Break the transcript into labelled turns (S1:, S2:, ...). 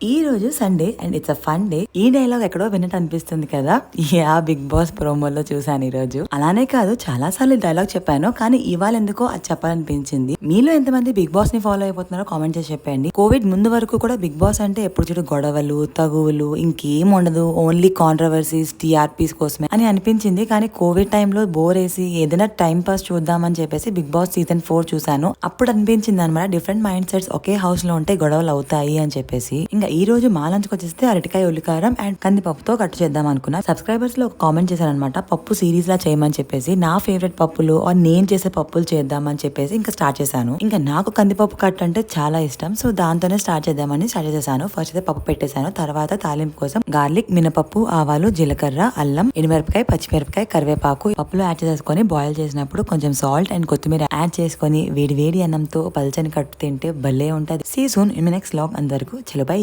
S1: ఈ రోజు Sunday and it's a fun day. ఈ డైలాగ్ ఎక్కడో విన్నట్టు అనిపిస్తుంది కదా. యా, బిగ్ బాస్ ప్రోమోలో చూసాను ఈ రోజు. అలానే కాదు, చాలా సార్లు డైలాగ్ చెప్పాను, కానీ ఇవాళ ఎందుకో అది చెప్పాలనిపించింది. మీలో ఎంతమంది బిగ్ బాస్ ని ఫాలో అయిపోతున్నారో కామెంట్ చేసి చెప్పండి. కోవిడ్ ముందు వరకు కూడా బిగ్ బాస్ అంటే ఎప్పుడు చూడు గొడవలు, తగువులు, ఇంకేం ఉండదు, ఓన్లీ కాంట్రవర్సీస్, టీఆర్పీస్ కోసమే అని అనిపించింది. కానీ కోవిడ్ టైంలో బోర్ వేసి ఏదైనా టైం పాస్ చూద్దామని చెప్పేసి బిగ్ బాస్ సీజన్ 4 చూసాను. అప్పుడు అనిపించింది అనమాట, డిఫరెంట్ మైండ్ సెట్స్ ఒకే హౌస్ లో ఉంటే గొడవలు అవుతాయి అని చెప్పేసి. ఇంకా ఈ రోజు మా లంచ్ వచ్చేస్తే అరటికాయ ఉల్లికారం అండ్ కందిపప్పుతో కట్ చేద్దాం అనుకున్నా. సబ్స్క్రైబర్స్ లో ఒక కామెంట్ చేశారనమాట, పప్పు సిరీస్ లా చేయమని చెప్పేసి. నా ఫేవరెట్ పప్పులు నేను చేసే పప్పులు చేద్దామని చెప్పేసి ఇంకా స్టార్ట్ చేశాను. ఇంకా నాకు కందిపప్పు కట్ అంటే చాలా ఇష్టం, సో దాంతోనే స్టార్ట్ చేద్దామని స్టార్ట్ చేశాను. ఫస్ట్ అయితే పప్పు పెట్టేశాను, తర్వాత తాలింపు కోసం గార్లిక్, మినపప్పు, ఆవాలు, జీలకర్ర, అల్లం, ఎండుమిరపకాయ, పచ్చిమిరపకాయ, కరివేపాకు పప్పులో యాడ్ చేసుకొని బాయిల్ చేసినప్పుడు కొంచెం సాల్ట్ అండ్ కొత్తిమీర యాడ్ చేసుకొని వేడి వేడి అన్నంతో పల్చని కట్టు తింటే భలే ఉంటది. See soon in my next vlog. అందరికీ చలో బై.